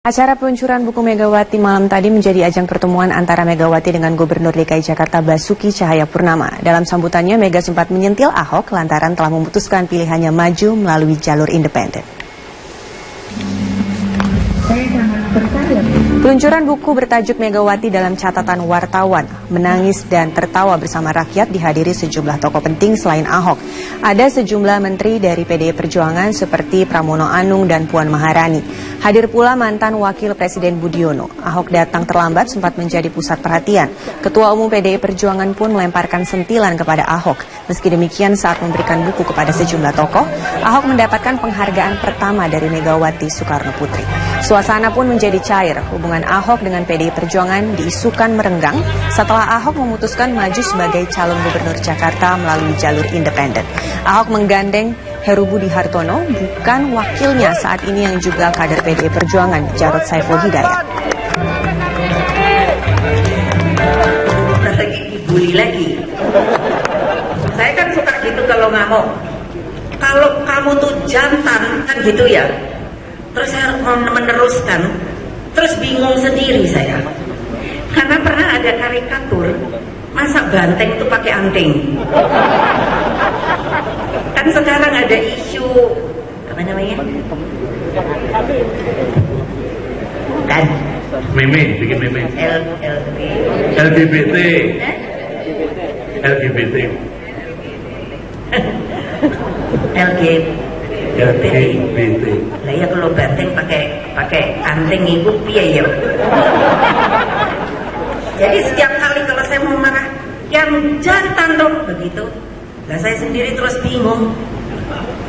Acara peluncuran buku Megawati malam tadi menjadi ajang pertemuan antara Megawati dengan Gubernur DKI Jakarta Basuki Cahayapurnama. Dalam sambutannya, Mega sempat menyentil Ahok lantaran telah memutuskan pilihannya maju melalui jalur independen. Peluncuran buku bertajuk Megawati dalam catatan wartawan, menangis dan tertawa bersama rakyat dihadiri sejumlah tokoh penting selain Ahok. Ada sejumlah menteri dari PDI Perjuangan seperti Pramono Anung dan Puan Maharani. Hadir pula mantan Wakil Presiden Budiono. Ahok datang terlambat sempat menjadi pusat perhatian. Ketua Umum PDI Perjuangan pun melemparkan sentilan kepada Ahok. Meski demikian saat memberikan buku kepada sejumlah tokoh, Ahok mendapatkan penghargaan pertama dari Megawati Soekarno Putri. Suasana pun menjadi cair. Hubungan Ahok dengan PDI Perjuangan diisukan merenggang setelah Ahok memutuskan maju sebagai calon gubernur Jakarta melalui jalur independen. Ahok menggandeng Heru Budi Hartono, bukan wakilnya saat ini yang juga kader PDI Perjuangan, Jarod Saiful Hidayat. Dibully lagi. Saya kan suka gitu kalau ngamuk. Kalau kamu tuh jantan kan gitu ya. Terus saya meneruskan, terus bingung sendiri saya. Karena pernah ada karikatur, masa banteng tuh pakai anting. Kan sekarang ada isu apa namanya? Kan? Meme, bikin meme. LGBT. LGBT. LGBT. Lah ya kalau banteng pakai anting ibu piye ya. Jadi setiap kali kalau saya mau marah, yang jantan dong begitu. Lah saya sendiri terus bingung.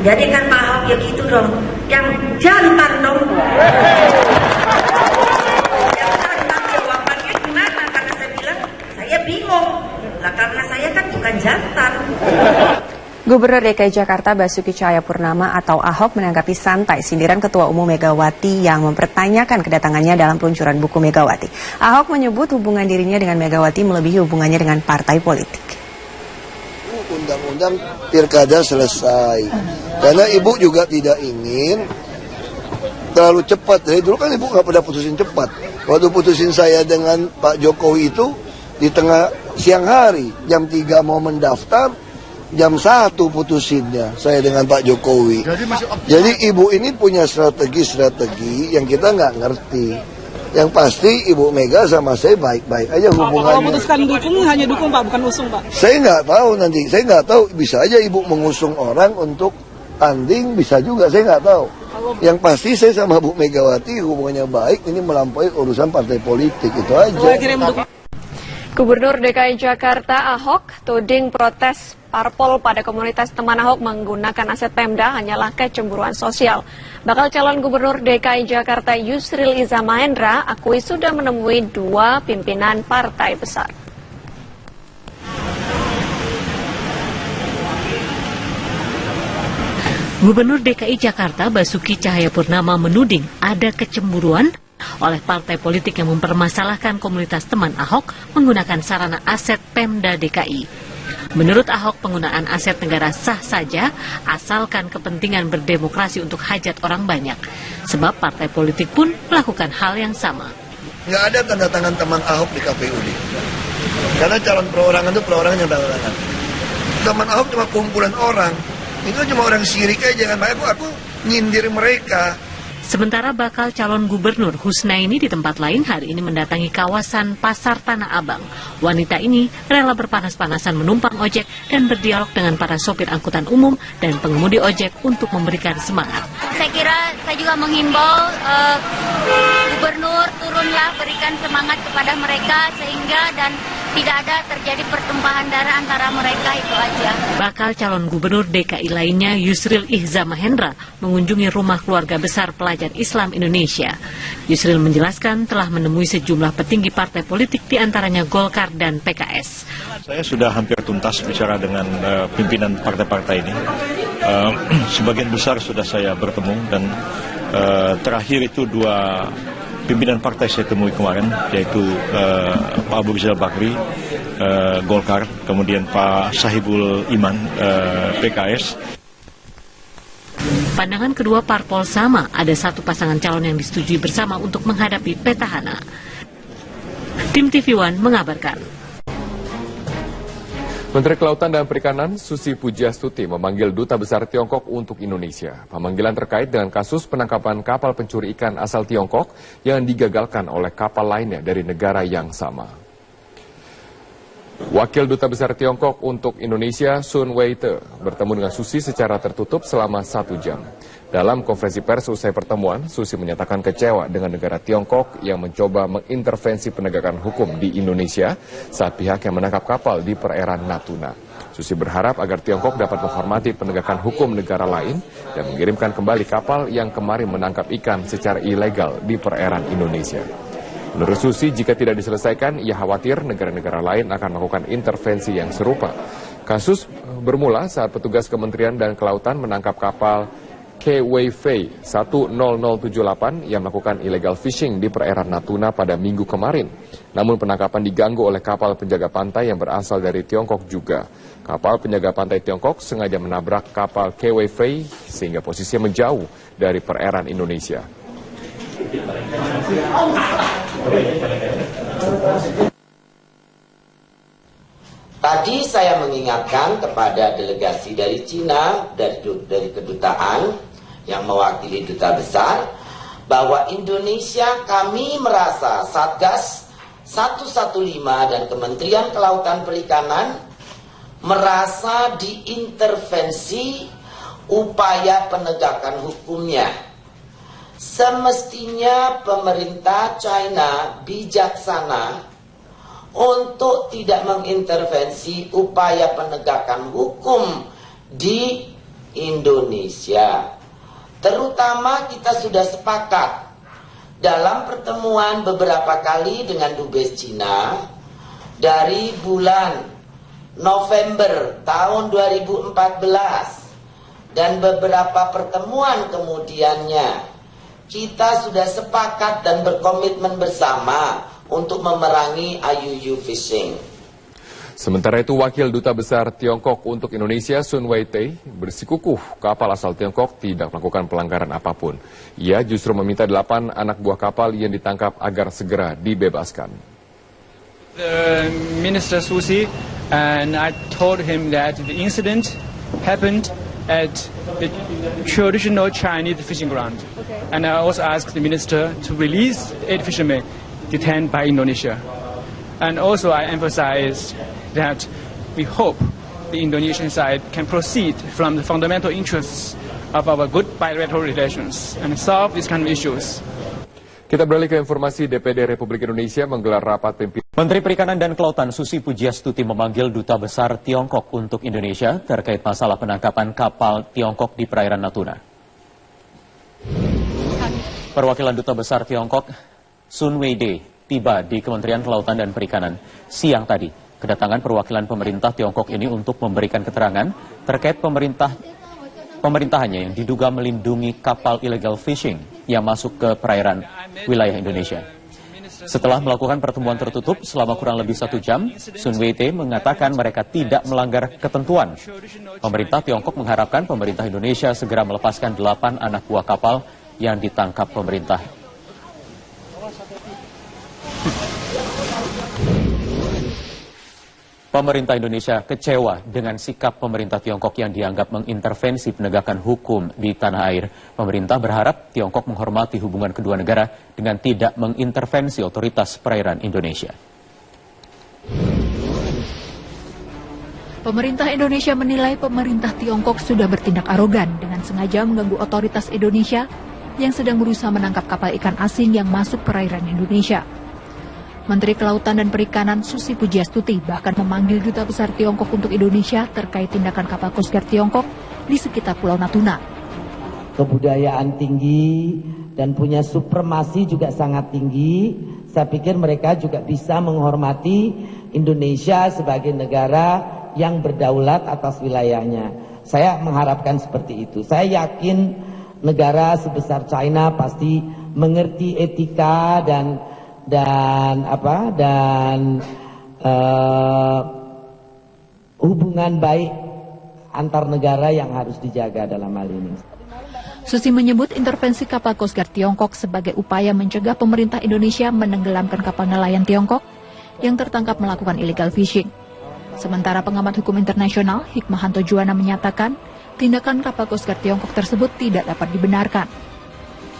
Jadi kan Pak Ahok ya gitu dong, yang jantan dong. Yang jantan jawabannya gimana? Karena saya bilang saya bingung. Lah karena saya kan bukan jantan. Gubernur DKI Jakarta Basuki Cahayapurnama atau Ahok menanggapi santai sindiran Ketua Umum Megawati yang mempertanyakan kedatangannya dalam peluncuran buku Megawati. Ahok menyebut hubungan dirinya dengan Megawati melebihi hubungannya dengan partai politik. Undang-undang pilkada selesai, karena ibu juga tidak ingin terlalu cepat. Dari dulu kan ibu nggak pernah putusin cepat. Waktu putusin saya dengan Pak Jokowi itu di tengah siang hari, jam 3 mau mendaftar, jam 1 putusinnya saya dengan Pak Jokowi. Jadi ibu ini punya strategi yang kita nggak ngerti. Yang pasti Ibu Mega sama saya baik-baik aja hubungannya. Kalau memutuskan dukung, hanya dukung Pak, bukan usung Pak? Saya nggak tahu nanti, saya nggak tahu, bisa aja Ibu mengusung orang untuk tanding, bisa juga, saya nggak tahu. Yang pasti saya sama Bu Megawati hubungannya baik, ini melampaui urusan partai politik, itu aja. Gubernur DKI Jakarta Ahok tuding protes parpol pada komunitas teman Ahok menggunakan aset Pemda hanyalah kecemburuan sosial. Bakal calon Gubernur DKI Jakarta Yusril Iza Mahendra akui sudah menemui 2 pimpinan partai besar. Gubernur DKI Jakarta Basuki Cahayapurnama menuding ada kecemburuan oleh partai politik yang mempermasalahkan komunitas teman Ahok menggunakan sarana aset Pemda DKI. Menurut Ahok, penggunaan aset negara sah saja asalkan kepentingan berdemokrasi untuk hajat orang banyak. Sebab partai politik pun melakukan hal yang sama. Nggak ada tanda tangan teman Ahok di KPUD. Karena calon perorangan itu perorangan yang tanda tangan. Teman Ahok cuma kumpulan orang. Itu cuma orang sirik aja kan. Aku nyindir mereka. Sementara bakal calon gubernur Husnaini di tempat lain hari ini mendatangi kawasan Pasar Tanah Abang. Wanita ini rela berpanas-panasan menumpang ojek dan berdialog dengan para sopir angkutan umum dan pengemudi ojek untuk memberikan semangat. Saya kira saya juga menghimbau gubernur turunlah berikan semangat kepada mereka sehingga dan tidak ada terjadi pertumpahan darah antara mereka, itu aja. Bakal calon gubernur DKI lainnya Yusril Iza Mahendra mengunjungi rumah keluarga besar pelajar Islam Indonesia. Yusril menjelaskan telah menemui sejumlah petinggi partai politik diantaranya Golkar dan PKS. Saya sudah hampir tuntas bicara dengan pimpinan partai-partai ini. Sebagian besar sudah saya bertemu dan terakhir itu 2 pimpinan partai saya temui kemarin, yaitu Pak Abu Rizal Bakri, Golkar, kemudian Pak Sahibul Iman, PKS. Pandangan kedua parpol sama, ada satu pasangan calon yang disetujui bersama untuk menghadapi petahana. Tim TV One mengabarkan. Menteri Kelautan dan Perikanan Susi Pujiastuti memanggil Duta Besar Tiongkok untuk Indonesia. Pemanggilan terkait dengan kasus penangkapan kapal pencuri ikan asal Tiongkok yang digagalkan oleh kapal lainnya dari negara yang sama. Wakil Duta Besar Tiongkok untuk Indonesia, Sun Weite, bertemu dengan Susi secara tertutup selama 1 jam. Dalam konferensi pers usai pertemuan, Susi menyatakan kecewa dengan negara Tiongkok yang mencoba mengintervensi penegakan hukum di Indonesia saat pihak yang menangkap kapal di perairan Natuna. Susi berharap agar Tiongkok dapat menghormati penegakan hukum negara lain dan mengirimkan kembali kapal yang kemarin menangkap ikan secara ilegal di perairan Indonesia. Menurut Susi, jika tidak diselesaikan, ia khawatir negara-negara lain akan melakukan intervensi yang serupa. Kasus bermula saat petugas Kementerian dan Kelautan menangkap kapal KWV 10078 yang melakukan illegal fishing di perairan Natuna pada Minggu kemarin. Namun penangkapan diganggu oleh kapal penjaga pantai yang berasal dari Tiongkok juga. Kapal penjaga pantai Tiongkok sengaja menabrak kapal KWV sehingga posisinya menjauh dari perairan Indonesia. Tadi saya mengingatkan kepada delegasi dari Cina, dari kedutaan yang mewakili duta besar, bahwa Indonesia, kami merasa Satgas 115 dan Kementerian Kelautan Perikanan merasa diintervensi upaya penegakan hukumnya. Semestinya pemerintah China bijaksana untuk tidak mengintervensi upaya penegakan hukum di Indonesia. Terutama kita sudah sepakat dalam pertemuan beberapa kali dengan Dubes Cina dari bulan November tahun 2014 dan beberapa pertemuan kemudiannya. Kita sudah sepakat dan berkomitmen bersama untuk memerangi IUU fishing. Sementara itu, Wakil Duta Besar Tiongkok untuk Indonesia, Sun Weite, bersikukuh kapal asal Tiongkok tidak melakukan pelanggaran apapun. Ia justru meminta 8 anak buah kapal yang ditangkap agar segera dibebaskan. The Minister Susi and I told him that the incident happened at the traditional Chinese fishing ground. Okay. And I also asked the minister to release 8 fishermen detained by Indonesia. And also I emphasized that we hope the Indonesian side can proceed from the fundamental interests of our good bilateral relations and solve these kind of issues. Kita beralih ke informasi. DPD Republik Indonesia menggelar rapat pimpinan. Menteri Perikanan dan Kelautan Susi Pujiastuti memanggil Duta Besar Tiongkok untuk Indonesia terkait masalah penangkapan kapal Tiongkok di perairan Natuna. Perwakilan Duta Besar Tiongkok, Sun Weide, tiba di Kementerian Kelautan dan Perikanan siang tadi. Kedatangan perwakilan pemerintah Tiongkok ini untuk memberikan keterangan terkait pemerintahannya yang diduga melindungi kapal illegal fishing yang masuk ke perairan wilayah Indonesia. Setelah melakukan pertemuan tertutup selama kurang lebih 1 jam, Sun Weite mengatakan mereka tidak melanggar ketentuan. Pemerintah Tiongkok mengharapkan pemerintah Indonesia segera melepaskan 8 anak buah kapal yang ditangkap pemerintah. Pemerintah Indonesia kecewa dengan sikap pemerintah Tiongkok yang dianggap mengintervensi penegakan hukum di tanah air. Pemerintah berharap Tiongkok menghormati hubungan kedua negara dengan tidak mengintervensi otoritas perairan Indonesia. Pemerintah Indonesia menilai pemerintah Tiongkok sudah bertindak arogan dengan sengaja mengganggu otoritas Indonesia yang sedang berusaha menangkap kapal ikan asing yang masuk perairan Indonesia. Menteri Kelautan dan Perikanan Susi Pujiastuti bahkan memanggil Duta Besar Tiongkok untuk Indonesia terkait tindakan kapal Coast Guard Tiongkok di sekitar Pulau Natuna. Kebudayaan tinggi dan punya supremasi juga sangat tinggi. Saya pikir mereka juga bisa menghormati Indonesia sebagai negara yang berdaulat atas wilayahnya. Saya mengharapkan seperti itu. Saya yakin negara sebesar China pasti mengerti etika dan hubungan baik antar negara yang harus dijaga dalam hal ini. Susi menyebut intervensi kapal Coast Guard Tiongkok sebagai upaya mencegah pemerintah Indonesia menenggelamkan kapal nelayan Tiongkok yang tertangkap melakukan illegal fishing. Sementara pengamat hukum internasional Hikmahanto Juwana menyatakan tindakan kapal Coast Guard Tiongkok tersebut tidak dapat dibenarkan.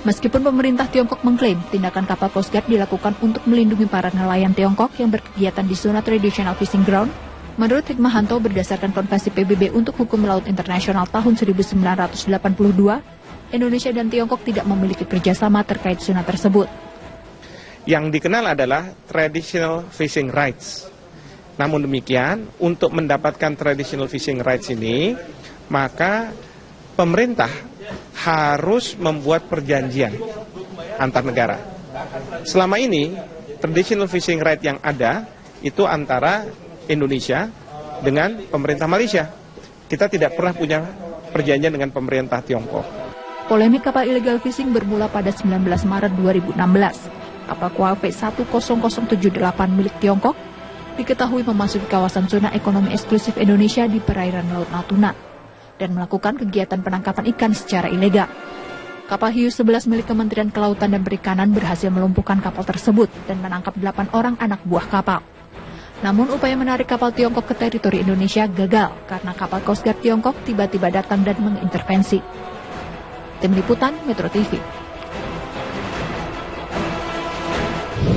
Meskipun pemerintah Tiongkok mengklaim tindakan kapal Coast Guard dilakukan untuk melindungi para nelayan Tiongkok yang berkegiatan di zona traditional fishing ground, menurut Hikmahanto berdasarkan Konvensi PBB untuk Hukum Laut Internasional tahun 1982, Indonesia dan Tiongkok tidak memiliki kerjasama terkait zona tersebut. Yang dikenal adalah traditional fishing rights. Namun demikian, untuk mendapatkan traditional fishing rights ini, maka pemerintah harus membuat perjanjian antar negara. Selama ini, traditional fishing right yang ada itu antara Indonesia dengan pemerintah Malaysia. Kita tidak pernah punya perjanjian dengan pemerintah Tiongkok. Polemik kapal illegal fishing bermula pada 19 Maret 2016. Kapal Kualpe 10078 milik Tiongkok diketahui memasuki kawasan zona ekonomi eksklusif Indonesia di perairan Laut Natuna dan melakukan kegiatan penangkapan ikan secara ilegal. Kapal Hiu 11 milik Kementerian Kelautan dan Perikanan berhasil melumpuhkan kapal tersebut dan menangkap 8 orang anak buah kapal. Namun upaya menarik kapal Tiongkok ke teritori Indonesia gagal karena kapal Coast Guard Tiongkok tiba-tiba datang dan mengintervensi. Tim Liputan Metro TV.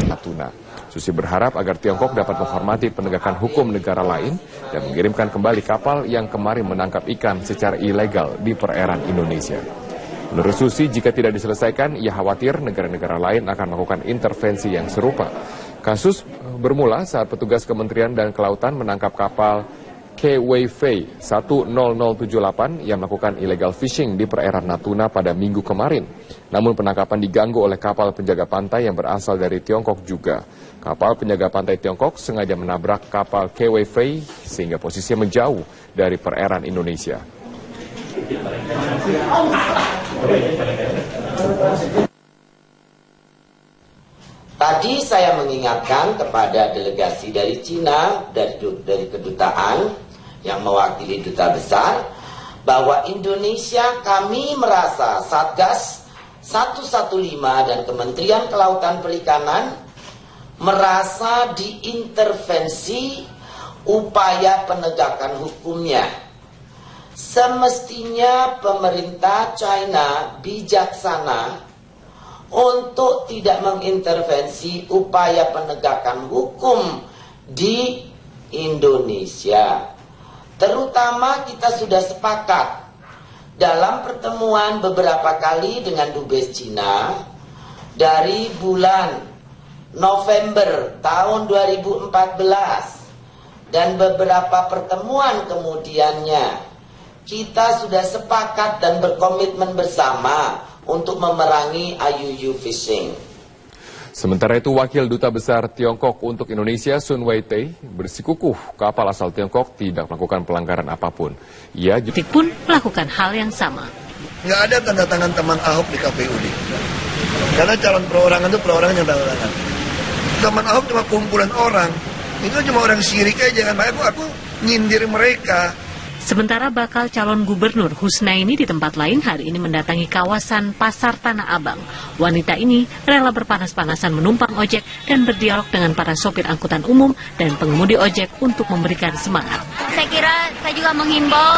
Natuna. Susi berharap agar Tiongkok dapat menghormati penegakan hukum negara lain dan mengirimkan kembali kapal yang kemarin menangkap ikan secara ilegal di perairan Indonesia. Menurut Susi, jika tidak diselesaikan, ia khawatir negara-negara lain akan melakukan intervensi yang serupa. Kasus bermula saat petugas Kementerian dan Kelautan menangkap kapal KWV 10078 yang melakukan illegal fishing di perairan Natuna pada Minggu kemarin. Namun penangkapan diganggu oleh kapal penjaga pantai yang berasal dari Tiongkok juga. Kapal penjaga pantai Tiongkok sengaja menabrak kapal KWV sehingga posisinya menjauh dari perairan Indonesia. Tadi saya mengingatkan kepada delegasi dari Cina, dari kedutaan yang mewakili duta besar, bahwa Indonesia, kami merasa Satgas 115 dan Kementerian Kelautan Perikanan merasa diintervensi upaya penegakan hukumnya. Semestinya pemerintah China bijaksana untuk tidak mengintervensi upaya penegakan hukum di Indonesia. Terutama kita sudah sepakat dalam pertemuan beberapa kali dengan Dubes Cina dari bulan November tahun 2014 dan beberapa pertemuan kemudiannya, kita sudah sepakat dan berkomitmen bersama untuk memerangi IUU fishing. Sementara itu, Wakil Duta Besar Tiongkok untuk Indonesia, Sun Weite, bersikukuh kapal asal Tiongkok tidak melakukan pelanggaran apapun. Ia juga pun melakukan hal yang sama. Nggak ada tanda tangan teman Ahok di KPUD. Karena calon perorangan itu perorangan yang tanda tangan. Teman Ahok cuma kumpulan orang. Itu cuma orang sirik aja. Jangan aku nyindir mereka. Sementara bakal calon gubernur Husnaini di tempat lain hari ini mendatangi kawasan Pasar Tanah Abang. Wanita ini rela berpanas-panasan menumpang ojek dan berdialog dengan para sopir angkutan umum dan pengemudi ojek untuk memberikan semangat. Saya kira saya juga menghimbau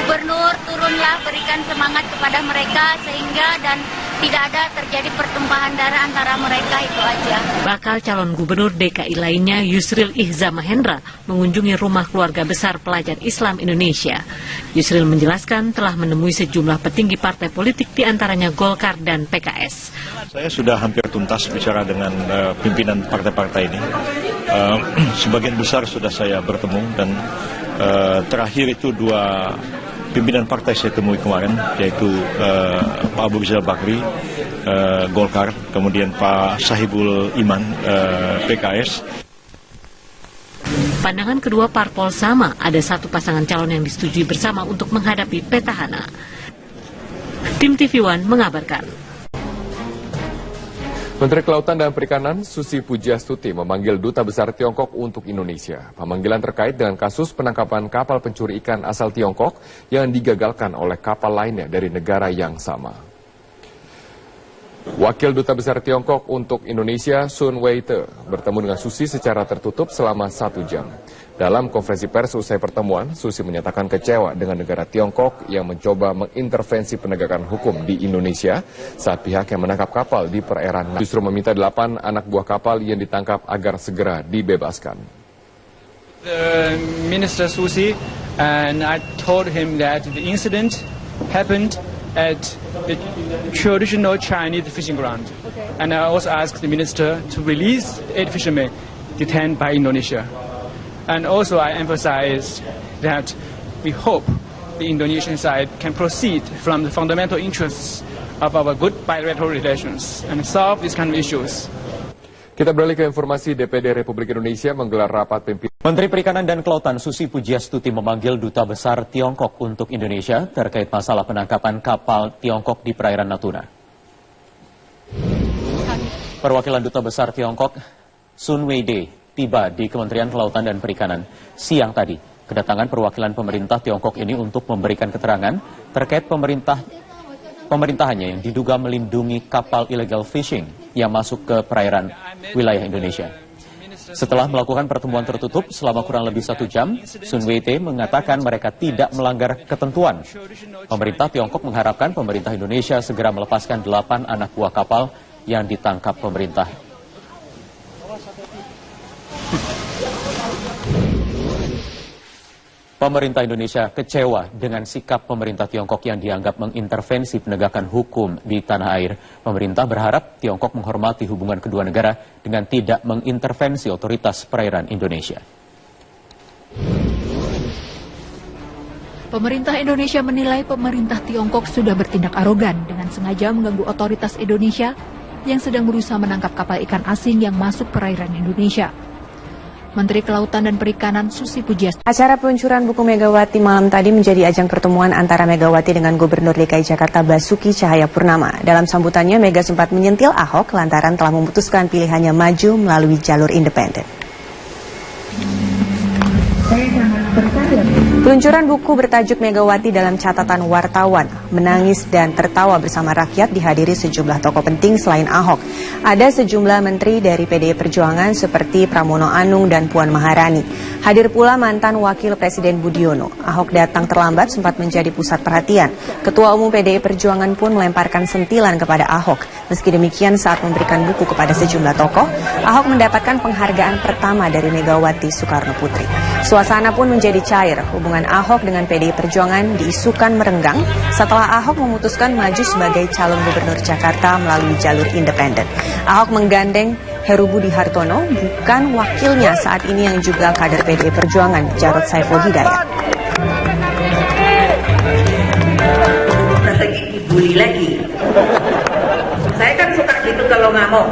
gubernur turunlah, berikan semangat kepada mereka sehingga dan tidak ada terjadi pertumpahan darah antara mereka, itu aja. Bakal calon gubernur DKI lainnya Yusril Ihza Mahendra mengunjungi rumah keluarga besar pelajar Islam Indonesia. Yusril menjelaskan telah menemui sejumlah petinggi partai politik diantaranya Golkar dan PKS. Saya sudah hampir tuntas bicara dengan pimpinan partai-partai ini. Sebagian besar sudah saya bertemu dan terakhir itu dua pimpinan partai saya temui kemarin, yaitu Pak Abu Rizal Bakri, Golkar, kemudian Pak Sahibul Iman, PKS. Pandangan kedua parpol sama, ada satu pasangan calon yang disetujui bersama untuk menghadapi petahana. Tim TV One mengabarkan. Menteri Kelautan dan Perikanan Susi Pujiastuti memanggil Duta Besar Tiongkok untuk Indonesia. Pemanggilan terkait dengan kasus penangkapan kapal pencuri ikan asal Tiongkok yang digagalkan oleh kapal lainnya dari negara yang sama. Wakil Duta Besar Tiongkok untuk Indonesia, Sun Weite, bertemu dengan Susi secara tertutup selama 1 jam. Dalam konferensi pers usai pertemuan, Susi menyatakan kecewa dengan negara Tiongkok yang mencoba mengintervensi penegakan hukum di Indonesia saat pihak yang menangkap kapal di perairan justru meminta 8 anak buah kapal yang ditangkap agar segera dibebaskan. Minister Susi, and I told him that the incident happened at the traditional Chinese fishing ground. And I also asked the minister to release 8 fishermen detained by Indonesia. And also I emphasized that we hope the Indonesian side can proceed from the fundamental interests of our good bilateral relations and solve these kind of issues. Kita beralih ke informasi. DPD Republik Indonesia menggelar rapat pimpinan. Menteri Perikanan dan Kelautan Susi Pujiastuti memanggil Duta Besar Tiongkok untuk Indonesia terkait masalah penangkapan kapal Tiongkok di perairan Natuna. Perwakilan Duta Besar Tiongkok, Sun Weide, tiba di Kementerian Kelautan dan Perikanan siang tadi. Kedatangan perwakilan pemerintah Tiongkok ini untuk memberikan keterangan terkait pemerintahannya yang diduga melindungi kapal illegal fishing yang masuk ke perairan wilayah Indonesia. Setelah melakukan pertemuan tertutup selama kurang lebih 1 jam, Sun Weite mengatakan mereka tidak melanggar ketentuan. Pemerintah Tiongkok mengharapkan pemerintah Indonesia segera melepaskan 8 anak buah kapal yang ditangkap pemerintah. Pemerintah Indonesia kecewa dengan sikap pemerintah Tiongkok yang dianggap mengintervensi penegakan hukum di tanah air. Pemerintah berharap Tiongkok menghormati hubungan kedua negara dengan tidak mengintervensi otoritas perairan Indonesia. Pemerintah Indonesia menilai pemerintah Tiongkok sudah bertindak arogan dengan sengaja mengganggu otoritas Indonesia yang sedang berusaha menangkap kapal ikan asing yang masuk perairan Indonesia. Menteri Kelautan dan Perikanan Susi Pujiastuti. Acara peluncuran buku Megawati malam tadi menjadi ajang pertemuan antara Megawati dengan Gubernur DKI Jakarta Basuki Cahayapurnama. Dalam sambutannya, Mega sempat menyentil Ahok lantaran telah memutuskan pilihannya maju melalui jalur independen. Peluncuran buku bertajuk Megawati dalam catatan wartawan, menangis dan tertawa bersama rakyat dihadiri sejumlah tokoh penting selain Ahok. Ada sejumlah menteri dari PDI Perjuangan seperti Pramono Anung dan Puan Maharani. Hadir pula mantan Wakil Presiden Budiono. Ahok datang terlambat sempat menjadi pusat perhatian. Ketua Umum PDI Perjuangan pun melemparkan sentilan kepada Ahok. Meski demikian saat memberikan buku kepada sejumlah tokoh, Ahok mendapatkan penghargaan pertama dari Megawati Soekarno Putri. Suasana pun menjadi cair. Hubungan Ahok dengan PDI Perjuangan diisukan merenggang setelah Ahok memutuskan maju sebagai calon gubernur Jakarta melalui jalur independen. Ahok menggandeng Heru Budi Hartono, bukan wakilnya saat ini yang juga kader PDI Perjuangan, Jarod Saiful Hidayat. Lagi dibully lagi. Saya kan suka gitu kalau ngamuk.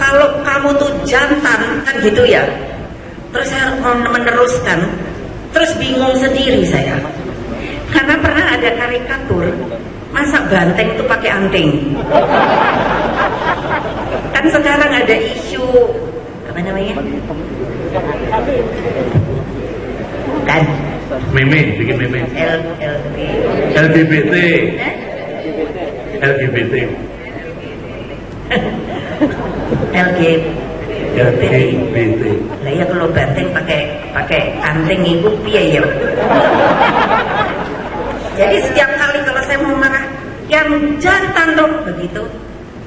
Kalau kamu tuh jantan kan gitu ya. Terus saya meneruskan, terus bingung sendiri saya. Karena pernah ada karikatur, masa banteng itu pakai anting. Kan sekarang ada isu, apa namanya? Kan? Meme, bikin meme. LGBT. LGBT. LGBT. Lah ya kalau banteng pakai anting itu piye ya. Jadi setiap kali kalau saya mau marah, yang jantan dong begitu.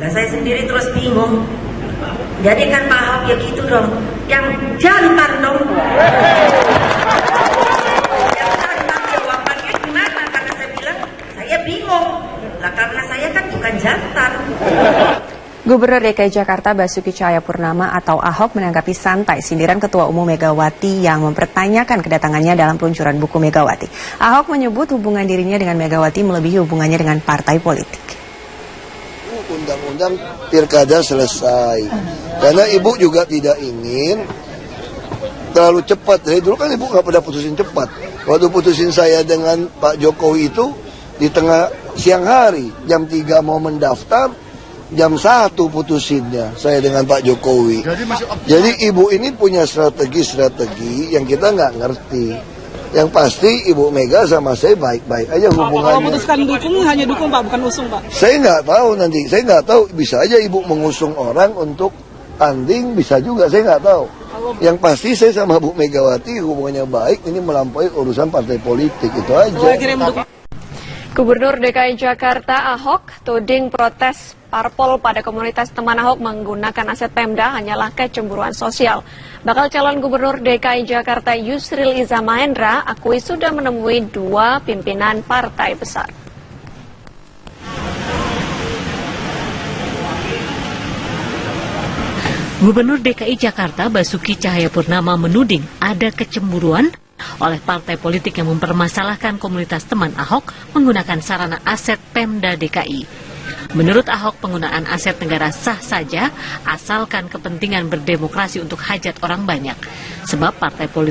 Lah saya sendiri terus bingung. Jadi kan Pak Ahok ya gitu dong, yang jantan dong. Yang jantan jawabannya gimana? Karena saya bilang saya bingung. Lah karena saya kan bukan jantan. Gubernur DKI Jakarta Basuki Cahayapurnama atau Ahok menanggapi santai sindiran Ketua Umum Megawati yang mempertanyakan kedatangannya dalam peluncuran buku Megawati. Ahok menyebut hubungan dirinya dengan Megawati melebihi hubungannya dengan partai politik. Undang-undang pilkada selesai. Karena ibu juga tidak ingin terlalu cepat. Dari dulu kan ibu nggak pernah putusin cepat. Waktu putusin saya dengan Pak Jokowi itu di tengah siang hari, jam 3 mau mendaftar, jam 1 putusinnya saya dengan Pak Jokowi. Jadi ibu ini punya strategi yang kita nggak ngerti. Yang pasti Ibu Mega sama saya baik-baik aja hubungannya. Kalau putuskan dukung hanya dukung Pak, bukan usung Pak. Saya nggak tahu nanti, saya nggak tahu, bisa aja Ibu mengusung orang untuk tanding, bisa juga, saya nggak tahu. Yang pasti saya sama Bu Megawati hubungannya baik, ini melampaui urusan partai politik, itu aja. Gubernur DKI Jakarta Ahok tuding protes parpol pada komunitas teman Ahok menggunakan aset Pemda hanyalah kecemburuan sosial. Bakal calon Gubernur DKI Jakarta Yusril Iza Mahendra akui sudah menemui 2 pimpinan partai besar. Gubernur DKI Jakarta Basuki Cahayapurnama menuding ada kecemburuan oleh partai politik yang mempermasalahkan komunitas teman Ahok menggunakan sarana aset Pemda DKI. Menurut Ahok, penggunaan aset negara sah saja asalkan kepentingan berdemokrasi untuk hajat orang banyak. Sebab partai politik